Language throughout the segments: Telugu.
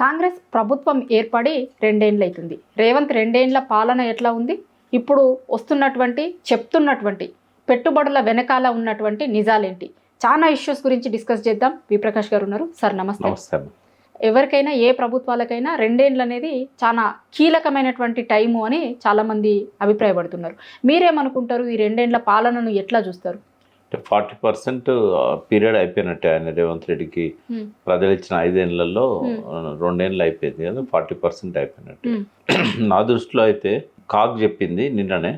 కాంగ్రెస్ ప్రభుత్వం ఏర్పడి 2 ఏళ్ళు అవుతుంది. రేవంత్ 2 ఏళ్ల పాలన ఎట్లా ఉంది, ఇప్పుడు చెప్తున్నటువంటి పెట్టుబడుల వెనకాల ఉన్నటువంటి నిజాలేంటి, చాలా ఇష్యూస్ గురించి డిస్కస్ చేద్దాం. వి ప్రకాష్ గారు ఉన్నారు. సార్ నమస్తే. నమస్తే. ఎవరికైనా ఏ ప్రభుత్వాలకైనా 2 ఏళ్ళు అనేది చాలా కీలకమైనటువంటి టైము అని చాలామంది అభిప్రాయపడుతున్నారు. మీరేమనుకుంటారు? ఈ 2 ఏళ్ల పాలనను ఎట్లా చూస్తారు? 40% పీరియడ్ అయిపోయినట్టే. ఆయన రేవంత్ రెడ్డికి ప్రజలు ఇచ్చిన 5 ఏళ్లలో 2 ఏళ్ళు అయిపోయింది కదా, 40% అయిపోయినట్టు. నా దృష్టిలో అయితే కాగ్ చెప్పింది నిన్ననే,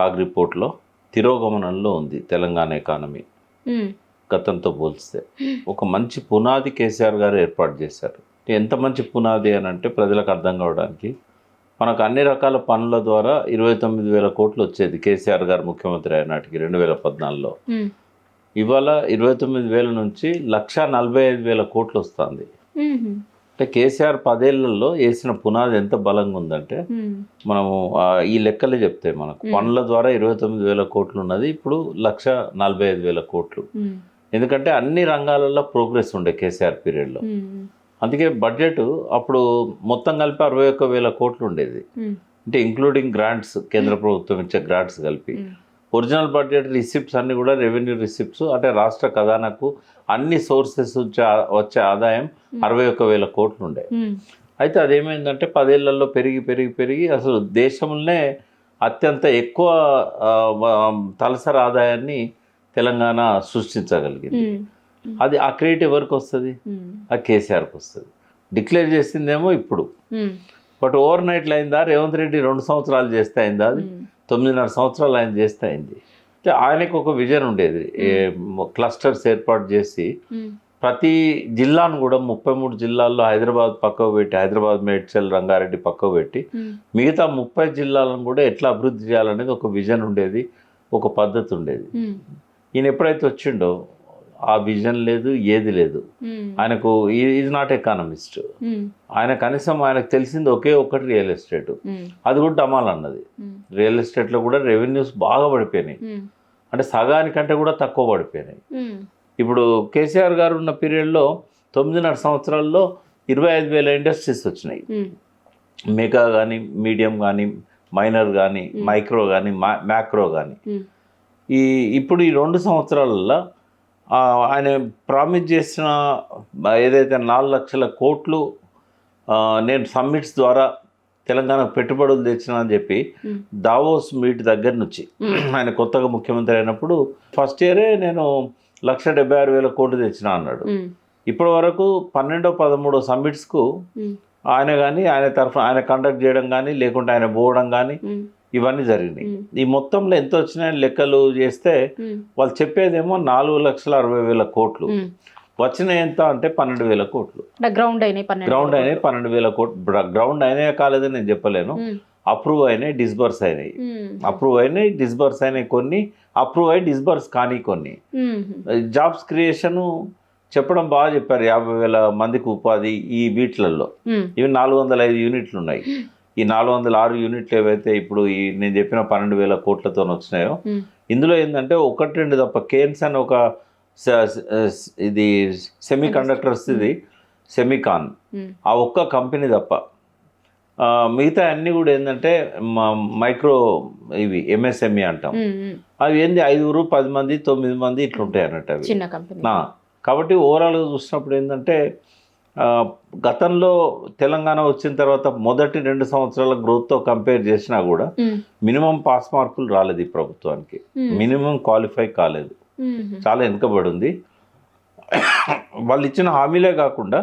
కాగ్ రిపోర్ట్లో తిరోగమనంలో ఉంది తెలంగాణ ఎకానమీ గతంతో పోల్స్తే. ఒక మంచి పునాది కేసీఆర్ గారు ఏర్పాటు చేశారు. ఎంత మంచి పునాది అని అంటే ప్రజలకు అర్థం కావడానికి, మనకు అన్ని రకాల పనుల ద్వారా 29,000 కోట్లు వచ్చేది కేసీఆర్ గారు ముఖ్యమంత్రి అయినాటికి 2014లో. ఇవాళ 29,000 నుంచి 1,45,000 కోట్లు వస్తుంది. అంటే కేసీఆర్ 10 ఏళ్లలో వేసిన పునాది ఎంత బలంగా ఉందంటే, మనము ఈ లెక్కలే చెప్తే మనకు పనుల ద్వారా 29,000 కోట్లు ఉన్నది, ఇప్పుడు 1,45,000 కోట్లు. ఎందుకంటే అన్ని రంగాలలో ప్రోగ్రెస్ ఉండే కేసీఆర్ పీరియడ్లో. అందుకే బడ్జెట్ అప్పుడు మొత్తం కలిపి 61,000 కోట్లు ఉండేది. అంటే ఇంక్లూడింగ్ గ్రాంట్స్, కేంద్ర ప్రభుత్వం ఇచ్చే గ్రాంట్స్ కలిపి. ఒరిజినల్ బడ్జెట్ రిసిప్ట్స్ అన్నీ కూడా రెవెన్యూ రిసిప్ట్స్, అంటే రాష్ట్ర ఖజానాకు అన్ని సోర్సెస్ వచ్చే ఆదాయం 61,000 కోట్లు ఉండే. అయితే అదేమైందంటే 10 ఏళ్లలో పెరిగి పెరిగి పెరిగి అసలు దేశంలోనే అత్యంత ఎక్కువ తలసరి ఆదాయాన్ని తెలంగాణ సృష్టించగలిగింది. అది ఆ క్రెడిట్ ఎవరికి వస్తుంది? ఆ కేసీఆర్కి వస్తుంది. డిక్లేర్ చేసిందేమో ఇప్పుడు, బట్ ఓవర్ నైట్లో అయిందా? రేవంత్ రెడ్డి 2 సంవత్సరాలు చేస్తే అయిందా? అది 9.5 సంవత్సరాలు ఆయన చేస్తే అయింది. అంటే ఆయనకు ఒక విజన్ ఉండేది, క్లస్టర్స్ ఏర్పాటు చేసి ప్రతి జిల్లాను కూడా 33 జిల్లాల్లో హైదరాబాద్ పక్కకు పెట్టి, హైదరాబాద్, మేడ్చల్, రంగారెడ్డి పక్కకు పెట్టి మిగతా 30 జిల్లాలను కూడా ఎట్లా అభివృద్ధి చేయాలనేది ఒక విజన్ ఉండేది, ఒక పద్ధతి ఉండేది. ఈయన ఎప్పుడైతే వచ్చిండో ఆ విజన్ లేదు, ఏది లేదు. ఆయనకు ఈజ్ నాట్ ఎకానమిస్ట్. ఆయన కనీసం ఆయనకు తెలిసింది ఒకే ఒకటి రియల్ ఎస్టేట్. అది కూడా డమాల్ అన్నది. రియల్ ఎస్టేట్లో కూడా రెవెన్యూస్ బాగా పడిపోయినాయి, అంటే సగానికంటే కూడా తక్కువ పడిపోయినాయి. ఇప్పుడు కేసీఆర్ గారు ఉన్న పీరియడ్లో 9.5 సంవత్సరాల్లో 25,000 ఇండస్ట్రీస్ వచ్చినాయి. మెగా కానీ, మీడియం కానీ, మైనర్ కానీ, మైక్రో కానీ, మ్యాక్రో కానీ. ఇప్పుడు ఈ 2 సంవత్సరాలలో ఆయన ప్రామిస్ చేసిన ఏదైతే 4 లక్షల కోట్లు నేను సమ్మిట్స్ ద్వారా తెలంగాణకు పెట్టుబడులు తెచ్చినా అని చెప్పి దావోస్ మీట్ దగ్గర నుంచి ఆయన కొత్తగా ముఖ్యమంత్రి అయినప్పుడు ఫస్ట్ ఇయరే నేను 1,76,000 కోట్లు తెచ్చినా అన్నాడు. ఇప్పటి వరకు 12-13 సమ్మిట్స్కు ఆయన కానీ, ఆయన తరఫున ఆయన కండక్ట్ చేయడం కానీ, లేకుంటే ఆయన పోవడం కానీ, ఇవన్నీ జరిగినాయి. ఈ మొత్తంలో ఎంత వచ్చినాయని లెక్కలు చేస్తే వాళ్ళు చెప్పేదేమో 4,60,000 కోట్లు. వచ్చిన ఎంత అంటే 12,000 కోట్లు. గ్రౌండ్ అయినాయి 12,000 కోట్లు. గ్రౌండ్ అయినాయా కాలేదని నేను చెప్పలేను. అప్రూవ్ అయినాయి, డిస్బర్స్ అయినాయి. అప్రూవ్ అయినాయి, డిస్బర్స్ అయినాయి కొన్ని, అప్రూవ్ అయ్యి డిస్బర్స్ కానీ కొన్ని. జాబ్స్ క్రియేషన్ చెప్పడం బాగా చెప్పారు. 50,000 మందికి ఉపాధి ఈ వీటిలలో. ఇవి 405 యూనిట్లు ఉన్నాయి. ఈ 406 యూనిట్లు ఏవైతే ఇప్పుడు ఈ నేను చెప్పిన 12,000 కోట్లతో వచ్చినాయో, ఇందులో ఏంటంటే 1-2 తప్ప, కేన్స్ అని ఒక ఇది సెమీ కండక్టర్స్, ఇది సెమీకాన్, ఆ ఒక్క కంపెనీ తప్ప మిగతా అన్నీ కూడా ఏంటంటే మైక్రో, ఇవి ఎంఎస్ఎంఈ అంటాం. అవి ఏంది 5-10 మంది 9 మంది ఇట్లుంటాయి అన్నట్టు అవి. కాబట్టి ఓవరాల్గా చూసినప్పుడు ఏంటంటే గతంలో తెలంగాణ వచ్చిన తర్వాత మొదటి 2 సంవత్సరాల గ్రోత్తో కంపేర్ చేసినా కూడా మినిమం పాస్ మార్కులు రాలేదు ఈ ప్రభుత్వానికి. మినిమం క్వాలిఫై కాలేదు, చాలా వెనుకబడి ఉంది. వాళ్ళు ఇచ్చిన హామీలే కాకుండా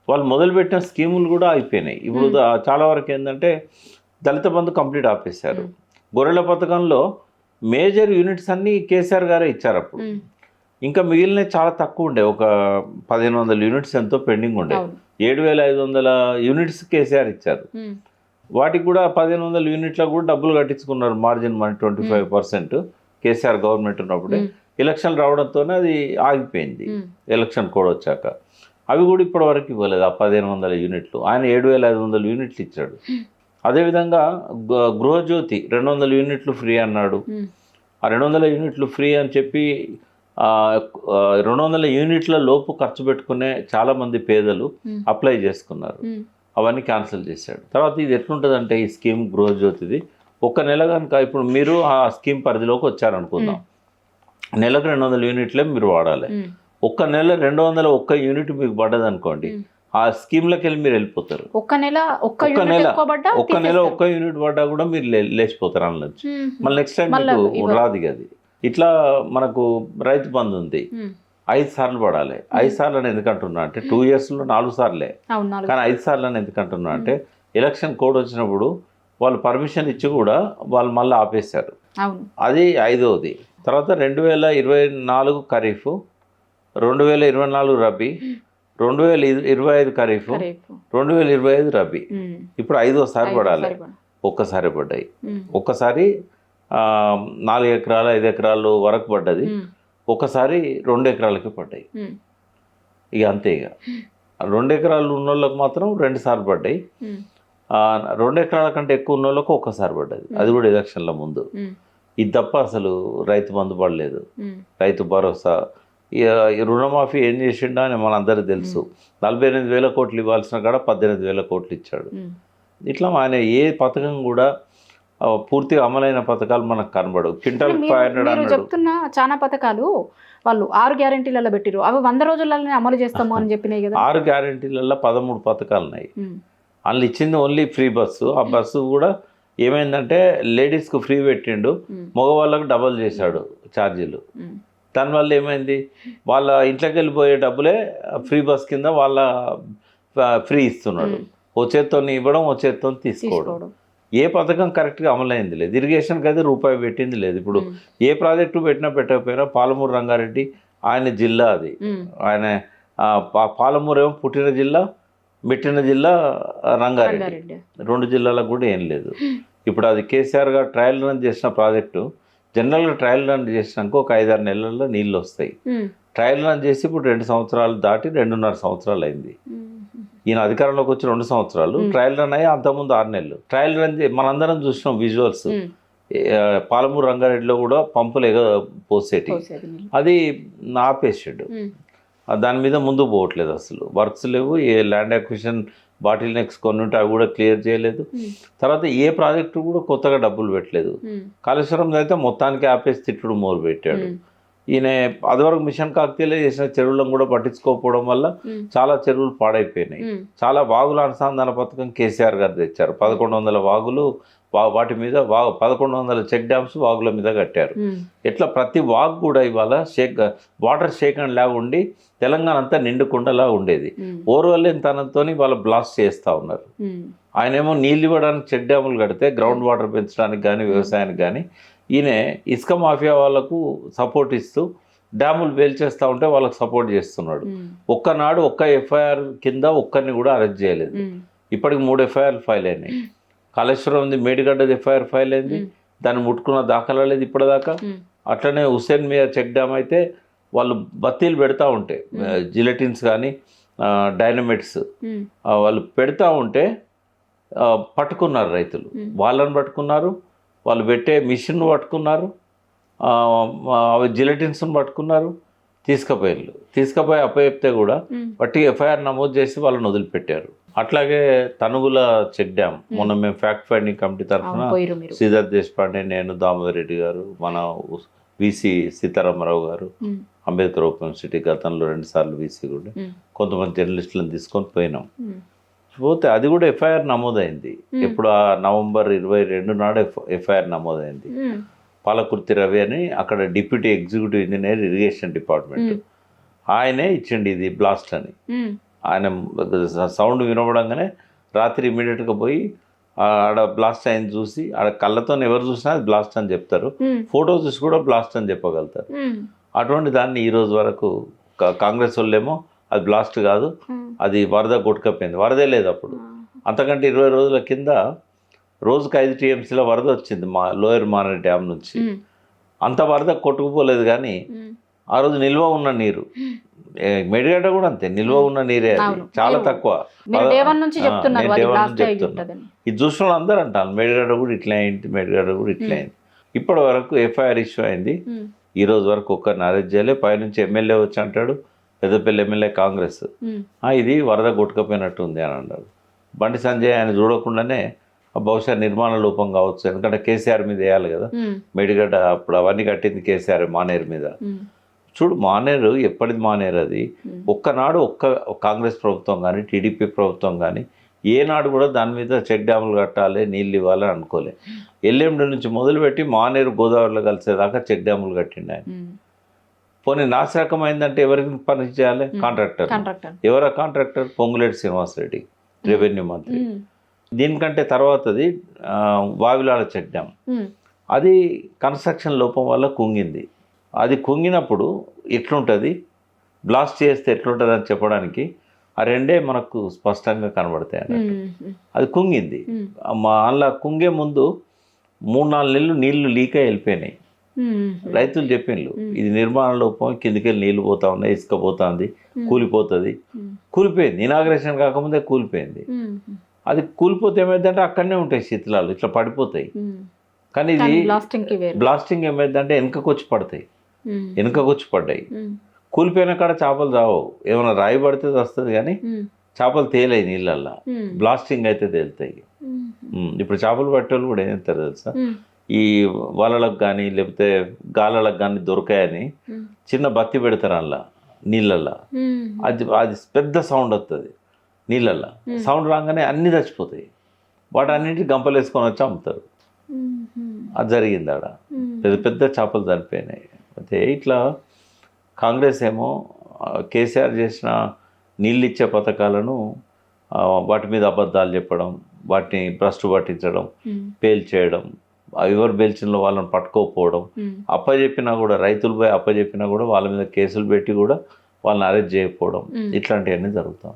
వాళ్ళు మొదలుపెట్టిన స్కీములు కూడా అయిపోయినాయి. ఇప్పుడు చాలా వరకు ఏంటంటే దళిత బంధు కంప్లీట్ ఆపేశారు. గొర్రెల పథకంలో మేజర్ యూనిట్స్ అన్నీ కేసీఆర్ గారే ఇచ్చారు. అప్పుడు ఇంకా మిగిలినవి చాలా తక్కువ ఉండే, ఒక 1,500 యూనిట్స్ ఎంతో పెండింగ్ ఉండే. 7,500 యూనిట్స్ కేసీఆర్ ఇచ్చారు. వాటికి కూడా 1,500 యూనిట్లకు కూడా డబ్బులు కట్టించుకున్నారు, మార్జిన్ మనీ 25%. కేసీఆర్ గవర్నమెంట్ ఉన్నప్పుడే ఎలక్షన్లు రావడంతోనే అది ఆగిపోయింది. ఎలక్షన్ కోడ్ వచ్చాక అవి కూడా ఇప్పటి వరకు ఇవ్వలేదు. ఆ 1,500 యూనిట్లు ఆయన 7,500 యూనిట్లు ఇచ్చాడు. అదేవిధంగా గృహజ్యోతి 200 యూనిట్లు ఫ్రీ అన్నాడు. ఆ 200 యూనిట్లు ఫ్రీ అని చెప్పి 200 యూనిట్ల లోపు ఖర్చు పెట్టుకునే చాలామంది పేదలు అప్లై చేసుకున్నారు. అవన్నీ క్యాన్సిల్ చేశాడు. తర్వాత ఇది ఎట్లుంటుందంటే ఈ స్కీమ్ గృహజ్యోతిది ఒక నెల కనుక ఇప్పుడు మీరు ఆ స్కీమ్ పరిధిలోకి వచ్చారనుకుందాం, నెలకు 200 యూనిట్లే మీరు వాడాలి. ఒక్క నెల 201 యూనిట్ మీకు పడ్డది అనుకోండి, ఆ స్కీమ్లోకి వెళ్ళి మీరు వెళ్ళిపోతారు. ఒక్క నెల ఒక్క యూనిట్ పడ్డా కూడా మీరు లేచిపోతారు అందులో. మళ్ళీ నెక్స్ట్ టైం మీకు రాదు అది. ఇట్లా మనకు రైతు బంధు ఉంది, 5 సార్లు పడాలి. 5 సార్లు అని ఎందుకంటున్నా అంటే 2 ఇయర్స్లో 4 సార్లే, కానీ 5 సార్లు అని ఎందుకంటున్నా అంటే ఎలక్షన్ కోడ్ వచ్చినప్పుడు వాళ్ళు పర్మిషన్ ఇచ్చి కూడా వాళ్ళు మళ్ళీ ఆపేశారు. అది 5వది. తర్వాత 2024 ఖరీఫ్, 2024 రబీ, 2025 ఖరీఫ్, 2025 రబీ. ఇప్పుడు 5వసారి పడాలి. ఒక్కసారి పడ్డాయి. ఒక్కసారి 4 ఎకరాలు 5 ఎకరాలు వరకు పడ్డది, ఒకసారి 2 ఎకరాలకి పడ్డాయి. ఇక అంతే. ఇక 2 ఎకరాలు ఉన్న వాళ్ళకి మాత్రం 2 సార్లు పడ్డాయి. 2 ఎకరాల కంటే ఎక్కువ ఉన్న వాళ్ళకి ఒక్కసారి పడ్డది, అది కూడా ఎలక్షన్ల ముందు. ఇది తప్ప అసలు రైతు బంధు పడలేదు. రైతు భరోసా, రుణమాఫీ ఏం చేసిండా అని మనందరికీ తెలుసు. 48,000 కోట్లు ఇవ్వాల్సిన కాడ 18,000 కోట్లు ఇచ్చాడు. ఇట్లా ఆయన ఏ పథకం కూడా పూర్తిగా అమలైన పథకాలు మనకు కనబడవు. క్వింటల్ 500 చెప్తున్న చాలా పథకాలు వాళ్ళు 6 గ్యారెంటీలలో పెట్టిరు, అవి 100 రోజులనే అమలు చేస్తాము అని చెప్పినాయి కదా. 6 గ్యారెంటీలలో 13 పథకాలు ఉన్నాయి. అందులో ఇచ్చింది ఓన్లీ ఫ్రీ బస్సు. ఆ బస్సు కూడా ఏమైందంటే లేడీస్కు ఫ్రీ పెట్టిండు, మగవాళ్ళకు డబల్ చేశాడు ఛార్జీలు. దానివల్ల ఏమైంది, వాళ్ళ ఇంట్లోకి వెళ్ళిపోయే డబ్బులే ఫ్రీ బస్ కింద వాళ్ళ ఫ్రీ ఇస్తున్నాడు. ఓ చేత్తో ఇవ్వడం, ఓ చేత్తో తీసుకోవడం. ఏ పథకం కరెక్ట్గా అమలైంది లేదు. ఇరిగేషన్కి అయితే రూపాయి పెట్టింది లేదు. ఇప్పుడు ఏ ప్రాజెక్టు పెట్టినా పెట్టకపోయినా పాలమూరు రంగారెడ్డి ఆయన జిల్లా, అది ఆయన పాలమూరు ఏమో పుట్టిన జిల్లా, మెట్టిన జిల్లా రంగారెడ్డి. 2 జిల్లాలకు కూడా ఏం లేదు. ఇప్పుడు అది కేసీఆర్ గారు ట్రయల్ రన్ చేసిన ప్రాజెక్టు. జనరల్గా ట్రయల్ రన్ చేసినాక ఒక 5-6 నెలల్లో నీళ్ళు వస్తాయి. ట్రయల్ రన్ చేసి ఇప్పుడు 2 సంవత్సరాలు దాటి 2.5 సంవత్సరాలు అయింది. ఈయన అధికారంలోకి వచ్చి 2 సంవత్సరాలు, ట్రయల్ రన్ అయ్యి అంతకుముందు 6 నెలలు. ట్రయల్ రన్ మనందరం చూసినాం విజువల్స్. పాలమూరు రంగారెడ్డిలో కూడా పంపులు పోసేటి, అది ఆపేసాడు. దాని మీద ముందు పోవట్లేదు, అసలు వర్క్స్ లేవు. ఏ ల్యాండ్ అక్విజిషన్ బాటిల్ నెక్స్ కొన్ని ఉంటే అవి కూడా క్లియర్ చేయలేదు. తర్వాత ఏ ప్రాజెక్టు కూడా కొత్తగా డబ్బులు పెట్టలేదు. కాళేశ్వరం అయితే మొత్తానికి ఆపేసి తిట్టుడు మొదలు పెట్టాడు. ఈయన అదివరకు మిషన్ కాకతీయలో చేసిన చెరువులను కూడా పట్టించుకోకపోవడం వల్ల చాలా చెరువులు పాడైపోయినాయి. చాలా వాగుల అనుసంధాన పథకం కేసీఆర్ గారు తెచ్చారు. 1100 వాగులు, వాటి మీద 1100 చెక్ డ్యామ్స్ వాగుల మీద కట్టారు. ఎట్లా ప్రతి వాగు కూడా ఇవాళ వాటర్ షేకన్ లాగా ఉండి తెలంగాణ అంతా నిండుకుండలా ఉండేది. ఓర్వలేని తనంతో వాళ్ళు బ్లాస్ట్ చేస్తూ ఉన్నారు. ఆయనేమో నీళ్ళు ఇవ్వడానికి చెక్ డ్యాములు కడితే గ్రౌండ్ వాటర్ పెంచడానికి కానీ వ్యవసాయానికి కానీ, ఈయన ఇసుక మాఫియా వాళ్ళకు సపోర్ట్ ఇస్తూ డ్యాములు పేల్చేస్తూ ఉంటే వాళ్ళకు సపోర్ట్ చేస్తున్నాడు. ఒక్కనాడు ఒక్క ఎఫ్ఐఆర్ కింద ఒక్కరిని కూడా అరెస్ట్ చేయలేదు. ఇప్పటికి 3 ఎఫ్ఐఆర్లు ఫైల్ అయినాయి. కాళేశ్వరం ఉంది, మేడిగడ్డది ఎఫ్ఐఆర్ ఫైల్ అయింది, దాన్ని ముట్టుకున్న దాఖలా లేదు ఇప్పటిదాకా. అట్లనే హుస్సేన్ మియా చెక్ డ్యామ్ అయితే వాళ్ళు బత్తీలు పెడతా ఉంటే, జిలెటిన్స్ కానీ డైనమైట్స్ వాళ్ళు పెడతా ఉంటే పట్టుకున్నారు రైతులు. వాళ్ళని పట్టుకున్నారు, వాళ్ళు పెట్టే మిషన్ పట్టుకున్నారు, అవి జిలెటిన్స్ని పట్టుకున్నారు, తీసుకుపోయి అప్పచెప్తే కూడా బట్టి ఎఫ్ఐఆర్ నమోదు చేసి వాళ్ళని వదిలిపెట్టారు. అట్లాగే తనుగుల చెక్ డ్యామ్ మొన్న మేము ఫ్యాక్ట్ ఫైండింగ్ కమిటీ తరఫున శ్రీధర్ దేశపాండే, నేను, దామోదర్ రెడ్డి గారు, మన వీసీ సీతారామరావు గారు, అంబేద్కర్ ఓపెన్ యూనివర్సిటీ గతంలో 2 సార్లు వీసీ కూడా, కొంతమంది జర్నలిస్టులను తీసుకొని పోయినాం. పోతే అది కూడా ఎఫ్ఐఆర్ నమోదైంది. ఎప్పుడు నవంబర్ 22 నాడు ఎఫ్ఐఆర్ నమోదైంది. పాలకుర్తి రవి అని అక్కడ deputy executive engineer irrigation department, ఆయనే ఇచ్చిండి ఇది బ్లాస్ట్ అని. ఆయన సౌండ్ వినబడంగానే రాత్రి ఇమీడియట్గా పోయి ఆడ బ్లాస్ట్ అయింది చూసి, ఆడ కళ్ళతో ఎవరు చూసినా అది బ్లాస్ట్ అని చెప్తారు, ఫోటో చూసి కూడా బ్లాస్ట్ అని చెప్పగలుగుతారు. అటువంటి దాన్ని ఈ రోజు వరకు కాంగ్రెస్ వాళ్ళేమో అది బ్లాస్ట్ కాదు, అది వరద కొట్టుకపోయింది. వరదే లేదు అప్పుడు. అంతకంటే 20 రోజుల కింద రోజుకు 5 TMCల వరద వచ్చింది మా లోయర్ మానేరు డ్యామ్ నుంచి. అంత వరద కొట్టుకుపోలేదు, కానీ ఆ రోజు నిల్వ ఉన్న నీరు, మేడిగడ్డ కూడా అంతే, నిల్వ ఉన్న నీరే, అది చాలా తక్కువ. ఇది చూసిన వాళ్ళు అందరూ అంటారు మేడిగడ్డ కూడా ఇట్లా అయింది, మేడిగడ్డ కూడా ఇట్లా అయింది. ఇప్పటి వరకు ఎఫ్ఐఆర్ ఇష్యూ అయింది. ఈ రోజు వరకు ఒక్కరిని అరెస్ట్ చేయలే. పైనుంచి ఎమ్మెల్యే వచ్చి అంటాడు, పెద్దపల్లి ఎమ్మెల్యే కాంగ్రెస్, ఇది వరద కొట్టుకపోయినట్టు ఉంది అని అన్నాడు. బండి సంజయ్ ఆయన చూడకుండానే బహుశా నిర్మాణ లోపం కావచ్చు, ఎందుకంటే కేసీఆర్ మీద వేయాలి కదా, మేడిగడ్డ అప్పుడు అవన్నీ కట్టింది కేసీఆర్ మానేరు మీద. చూడు మానేరు ఎప్పటిది మానేరు, అది ఒక్కనాడు కాంగ్రెస్ ప్రభుత్వం కానీ టీడీపీ ప్రభుత్వం కానీ ఏనాడు కూడా దాని మీద చెక్ డ్యాములు కట్టాలి, నీళ్ళు ఇవ్వాలని అనుకోలే. ఎల్ఎండి నుంచి మొదలుపెట్టి మానేరు గోదావరిలో కలిసేదాకా చెక్ డ్యాములు కట్టిండు ఆయన. పోనీ నాశరకం అయిందంటే ఎవరికి పని చేయాలి? కాంట్రాక్టర్. ఎవరా కాంట్రాక్టర్? పొంగులేటి శ్రీనివాసరెడ్డి, రెవెన్యూ మంత్రి. దీనికంటే తర్వాతది వావిలాల చెక్ డ్యామ్, అది కన్స్ట్రక్షన్ లోపం వల్ల కుంగింది. అది కుంగినప్పుడు ఎట్లుంటుంది, బ్లాస్ట్ చేస్తే ఎట్లుంటుంది అని చెప్పడానికి ఆ రెండే మనకు స్పష్టంగా కనబడతాయి అన్నట్టు. అది కుంగింది. అలా కుంగే ముందు 3-4 నెలలు నీళ్లు లీక్ అయి వెళ్ళిపోయినాయి. రైతులు చెప్పిండ్రు ఇది నిర్మాణ లోపం, కిందికెళ్ళి నీళ్లు పోతా ఉన్నాయి, ఇసుక పోతుంది, కూలిపోతుంది. కూలిపోయింది, ఇనాగ్రేషన్ కాకముందే కూలిపోయింది. అది కూలిపోతే ఏమైందంటే అక్కడనే ఉంటాయి శిథిలాలు, ఇట్లా పడిపోతాయి. కానీ ఇది బ్లాస్టింగ్ ఏమైందంటే వెనకకొచ్చి పడతాయి, వెనకకొచ్చి పడ్డాయి. కూలిపోయిన కాడ చేపలు చావవు, ఏమైనా రాయి పడితే వస్తుంది కానీ చేపలు తేలాయి నీళ్ళల్లో. బ్లాస్టింగ్ అయితే తేలుతాయి. ఇప్పుడు చేపలు పట్టేవాళ్ళు కూడా ఏం చేస్తారు తెలుసా, ఈ వలలకు కానీ లేకపోతే గాలలకు కానీ దొరకాయని చిన్న బత్తి పెడతారు అందులో నీళ్ళల్లో. అది పెద్ద సౌండ్ వస్తుంది నీళ్ళల్లో. సౌండ్ రాగానే అన్నీ చచ్చిపోతాయి. వాటన్నింటి గంపలు వేసుకొని వచ్చి అమ్ముతారు. అది జరిగింది ఆడ. పెద్ద పెద్ద చేపలు చనిపోయినాయి. అయితే ఇట్లా కాంగ్రెస్ ఏమో కేసీఆర్ చేసిన నీళ్ళు ఇచ్చే పథకాలను వాటి మీద అబద్ధాలు చెప్పడం, వాటిని భ్రష్టు పట్టించడం, పేల్చేయడం, ఎవరు పేల్చిన వాళ్ళని పట్టుకోకపోవడం, అప్పచెప్పినా కూడా రైతులు పోయి అప్పచెప్పినా కూడా వాళ్ళ మీద కేసులు పెట్టి కూడా వాళ్ళని అరెస్ట్ చేయకపోవడం, ఇట్లాంటివన్నీ జరుగుతాయి.